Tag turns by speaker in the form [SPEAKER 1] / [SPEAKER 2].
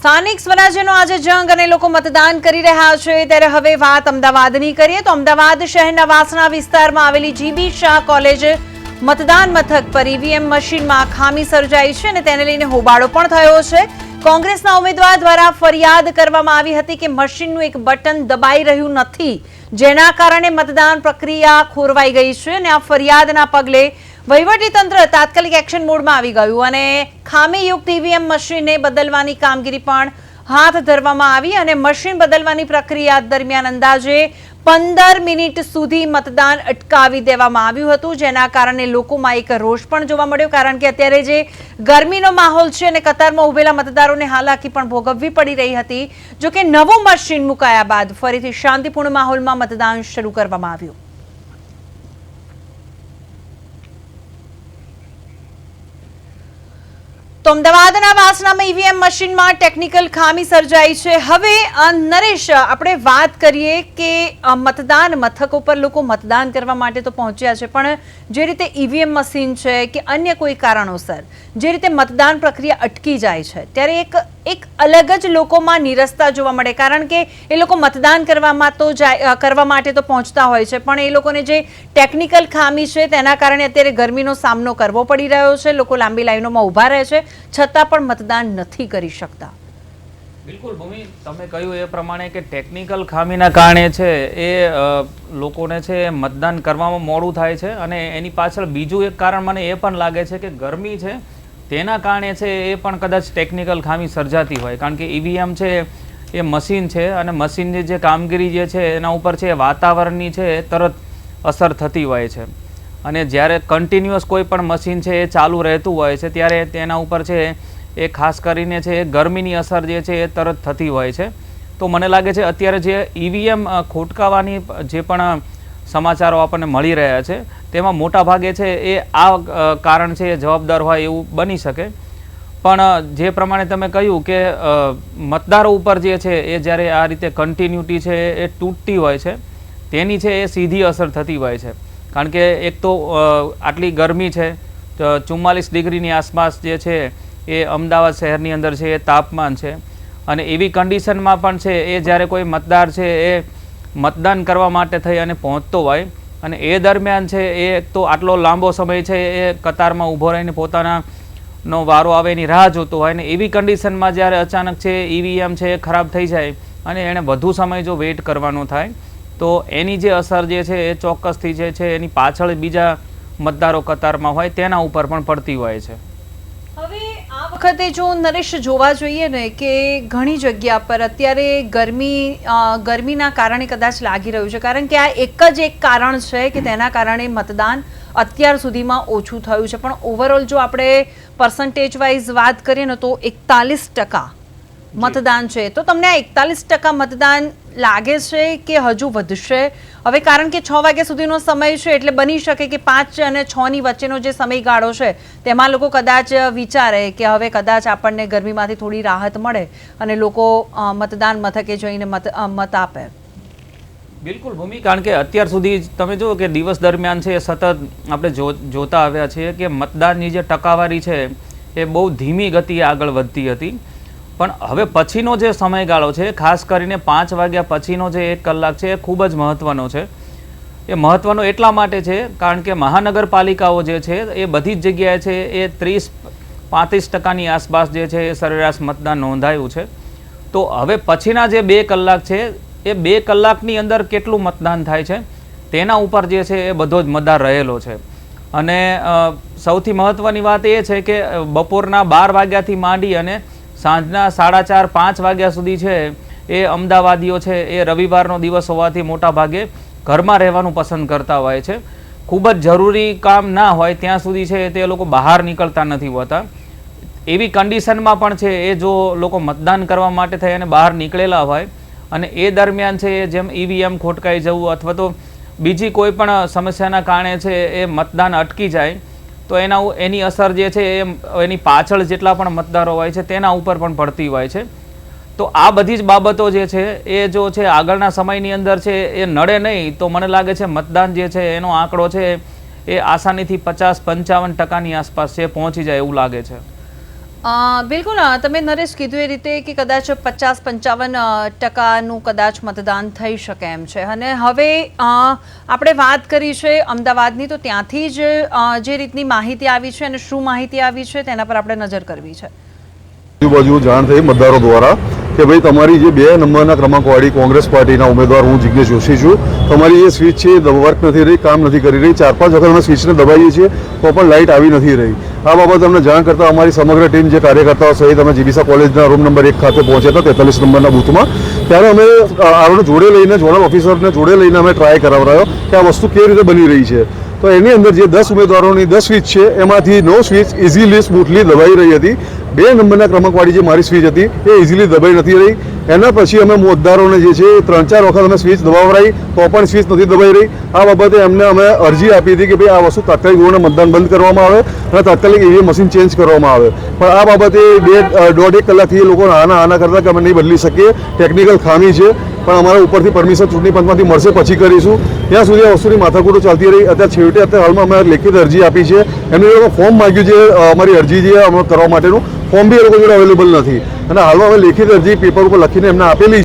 [SPEAKER 1] સ્થાનિક સ્વરાજ્યનો આજે જંગ અને લોકો મતદાન કરી રહ્યા છે ત્યારે હવે વાત અમદાવાદની કરીએ તો અમદાવાદ શહેરના વાસણા વિસ્તારમાં આવેલી જીબી શાહ કોલેજ મતદાન મથક પર ઈવીએમ મશીનમાં ખામી સર્જાઈ છે અને તેને લઈને હોબાળો પણ થયો છે। કોંગ્રેસના ઉમેદવાર દ્વારા ફરિયાદ કરવામાં આવી હતી કે મશીનનું એક બટન દબાઈ રહ્યું નથી, જેના કારણે મતદાન પ્રક્રિયા ખોરવાઈ ગઈ છે અને આ ફરિયાદના પગલે વહીવટીતંત્ર તાત્કાલિક એક્શન મોડમાં આવી ગયું અને ખામીયુક્ત ઈવીએમ મશીનને બદલવાની કામગીરી પણ હાથ ધરવામાં આવી અને મશીન બદલવાની પ્રક્રિયા દરમિયાન અંદાજે 15 મિનિટ સુધી મતદાન અટકાવી દેવામાં આવ્યું હતું, જેના કારણે લોકોમાં એક રોષ પણ જોવા મળ્યો કારણ કે અત્યારે જે ગરમીનો માહોલ છે અને કતારમાં ઉભેલા મતદારોને હાલાકી પણ ભોગવવી પડી રહી હતી। જો કે નવું મશીન મુકાયા બાદ ફરીથી શાંતિપૂર્ણ માહોલમાં મતદાન શરૂ કરવામાં આવ્યું। તો અમદાવાદના વાસણામાં ઈવીએમ મશીનમાં ટેકનિકલ ખામી સર્જાઈ છે। હવે નરેશ, આપણે વાત કરીએ કે મતદાન મથકો પર લોકો મતદાન કરવા માટે તો પહોંચ્યા છે, પણ જે રીતે ઈવીએમ મશીન છે કે અન્ય કોઈ કારણોસર જે રીતે મતદાન પ્રક્રિયા અટકી જાય છે ત્યારે એક અલગ જ લોકોમાં નિરસતા જોવા મળે કારણ કે એ લોકો મતદાન કરવા માટે તો પહોંચતા હોય છે, પણ એ લોકોને જે ટેકનિકલ ખામી છે તેના કારણે અત્યારે ગરમીનો સામનો કરવો પડી રહ્યો છે। લોકો લાંબી લાઈનોમાં ઊભા રહે છે છતાં પણ મતદાન નથી કરી શકતા।
[SPEAKER 2] બિલકુલ ભૂમિ, તમે કહ્યું એ પ્રમાણે કે ટેકનિકલ ખામીના કારણે છે એ લોકોને છે મતદાન કરવામાં મોડું થાય છે અને એની પાછળ બીજું એક કારણ મને એ પણ લાગે છે કે ગરમી છે તેના કારણે છે એ પણ કદાચ ટેકનિકલ ખામી સર્જાતી હોય કારણ કે ઈવીએમ છે એ મશીન છે અને મશીનની જે કામગીરી જે છે એના ઉપર છે વાતાવરણની છે તરત અસર થતી હોય છે અને જ્યારે કન્ટિન્યુઅસ કોઈ પણ મશીન છે એ ચાલુ રહેતું હોય છે ત્યારે તેના ઉપર છે એ ખાસ કરીને છે ગરમીની અસર જે છે એ તરત થતી હોય છે। તો મને લાગે છે અત્યારે જે ઈવીએમ ખોટકાવાની જે પણ સમાચારો આપણને મળી રહ્યા છે તેમાં મોટા ભાગે છે એ આ કારણ છે એ જવાબદાર હોય એવું બની શકે, પણ જે પ્રમાણે તમે કહ્યું કે મતદારો ઉપર જે છે એ જ્યારે આ રીતે કન્ટિન્યુટી છે એ તૂટતી હોય છે તેની છે એ સીધી અસર થતી હોય છે કારણ કે એક તો આટલી ગરમી છે, 44 ડિગ્રીની આસપાસ જે છે એ અમદાવાદ શહેરની અંદર છે એ તાપમાન છે અને એવી કન્ડિશનમાં પણ છે એ જ્યારે કોઈ મતદાર છે એ મતદાન કરવા માટે થઈ અને પહોંચતો હોય અને એ દરમિયાન છે એ તો આટલો લાંબો સમય છે એ કતારમાં ઊભો રહીને પોતાનો વારો આવે એની રાહ જોતો હોય ને એવી કન્ડિશનમાં જ્યારે અચાનક છે ઈવીએમ છે એ ખરાબ થઈ જાય અને એણે વધુ સમય જો વેઇટ કરવાનો થાય તો એની જે અસર જે છે એ ચોક્કસથી જે છે એની પાછળ બીજા મતદારો કતારમાં હોય તેના ઉપર પણ પડતી હોય છે।
[SPEAKER 1] હવે આ વખતે જો નરેશ જોવા જોઈએ ને કે ઘણી જગ્યા પર અત્યારે ગરમીના કારણે કદાચ લાગી રહ્યું છે કારણ કે આ એક કારણ છે કે તેના કારણે મતદાન અત્યાર સુધીમાં ઓછું થયું છે, પણ ઓવરઓલ જો આપણે પર્સન્ટેજ વાઇઝ વાત કરીએ ને તો 41% મતદાન છે। તો તમને આ 41% મતદાન લાગે છે કે હજુ વધશે? હવે કારણ કે 6 વાગ્યા સુધીનો સમય છે એટલે બની શકે કે 5 અને 6 ની વચ્ચેનો જે સમયગાળો છે તેમાં લોકો કદાચ વિચારે કે હવે કદાચ આપણને ગરમીમાંથી થોડી રાહત મળે અને લોકો મતદાન મથકે જઈને મત આપે।
[SPEAKER 2] બિલકુલ ભૂમિ, કારણ કે અત્યાર સુધી તમે જુઓ કે દિવસ દરમિયાન છે સતત આપણે જોતા આવ્યા છીએ કે મતદાનની જે ટકાવારી છે એ બહુ ધીમી ગતિએ આગળ વધતી હતી, પણ હવે પછીનો જે સમયગાળો છે ખાસ કરીને 5 વાગ્યા પછીનો જે 1 કલાક છે એ ખૂબ જ મહત્ત્વનો છે। એ મહત્ત્વનો એટલા માટે છે કારણ કે મહાનગરપાલિકાઓ જે છે એ બધી જ જગ્યાએ છે એ 30-35% આસપાસ જે છે એ સરેરાશ મતદાન નોંધાયું છે। તો હવે પછીના જે 2 કલાક છે એ 2 કલાકની અંદર કેટલું મતદાન થાય છે તેના ઉપર જે છે એ બધો જ મતદાર રહેલો છે અને સૌથી મહત્ત્વની વાત એ છે કે બપોરના 12 વાગ્યાથી માંડી અને સાંજના 4:30-5 વાગ્યા સુધી છે એ અમદાવાદીઓ છે એ રવિવારનો દિવસ હોવાથી મોટા ભાગે ઘરમાં રહેવાનું પસંદ કરતા હોય છે। ખૂબ જ જરૂરી કામ ના હોય ત્યાં સુધી છે તે લોકો બહાર નીકળતા નથી હોતા। એવી કન્ડિશનમાં પણ છે એ જો લોકો મતદાન કરવા માટે થઈ અને બહાર નીકળેલા હોય અને એ દરમિયાન છે જેમ ઈવીએમ ખોટકાઈ જવું અથવા તો બીજી કોઈ પણ સમસ્યાના કારણે છે એ મતદાન અટકી જાય તો એની અસર જે છે એની પાછળ જેટલા પણ મતદારો હોય છે તેના ઉપર પણ પડતી હોય છે। તો આ બધી જ બાબતો જે છે એ જો છે આગળના સમયની અંદર છે એ નડે નહીં તો મને લાગે છે મતદાન જે છે એનો આંકડો છે એ આસાનીથી 50-55% આસપાસ છે પહોંચી જાય એવું લાગે છે।
[SPEAKER 1] બિલકુલ તમે નરેશ કીધું એ રીતે કે કદાચ 50-55% કદાચ મતદાન થઈ શકે એમ છે અને હવે આપણે વાત કરી છે અમદાવાદની તો ત્યાંથી જ જે રીતની માહિતી આવી છે અને શું માહિતી આવી છે તેના પર આપણે નજર કરવી છે.
[SPEAKER 3] આજુબાજુ જાણ થઈ મતદારો દ્વારા કે ભાઈ તમારી જે 2 નંબરના ક્રમાંકવાળી કોંગ્રેસ પાર્ટીના ઉમેદવાર હું જિજ્ઞેશ જોશી છું, તમારી જે સ્વિચ છે એ વર્ક નથી રહી, કામ નથી કરી રહી. 4-5 વખત અમે સ્વિચને દબાવીએ છીએ તો પણ લાઇટ આવી નથી રહી. આ બાબત અમને જાણ કરતાં અમારી સમગ્ર ટીમ જે કાર્યકર્તાઓ સહિત અમે જીબીસા કોલેજના રૂમ નંબર 1 ખાતે પહોંચ્યા હતા 43 નંબરના બૂથમાં. ત્યારે અમે આરોને જોડે લઈને ઝોનલ ઓફિસરને જોડે લઈને અમે ટ્રાય કરાવડાયો કે આ વસ્તુ કેવી રીતે બની રહી છે. તો એની અંદર જે 10 ઉમેદવારોની 10 સ્વિચ છે એમાંથી 9 સ્વિચ ઇઝીલી સ્મૂથલી દબાઈ રહી હતી. 2 નંબરના ક્રમાંકવાળી જે મારી સ્વિચ હતી એ ઇઝીલી દબાઈ નથી રહી. એના પછી અમે મતદારોને જે છે 3-4 વખત અમે સ્વિચ દબાવરાઈ તો પણ સ્વિચ નથી દબાઈ રહી. આ બાબતે એમને અમે અરજી આપી હતી કે ભાઈ આ વસ્તુ તાત્કાલિક ધોરણે મતદાન બંધ કરવામાં આવે અને તાત્કાલિક ઈવીએમ મશીન ચેન્જ કરવામાં આવે. પણ આ બાબતે 1.5 કલાકથી એ લોકો આના કરતા કે અમે નહીં બદલી શકીએ, ટેકનિકલ ખામી છે, પણ અમારા ઉપરથી પરમિશન ચૂંટણી પંચમાંથી મળશે પછી કરીશું. ત્યાં સુધી આ વસ્તુની માથાકૂટો ચાલતી રહી. અત્યારે હાલમાં અમે લેખિત અરજી આપી છે. એમને એ લોકો ફોર્મ માંગ્યું છે અમારી અરજી જે અમે કરવા માટેનું, ફોર્મ બી એ લોકો જોડે અવેલેબલ નથી અને હાલમાં અમે લેખિત અરજી પેપર ઉપર લખીને એમને આપેલી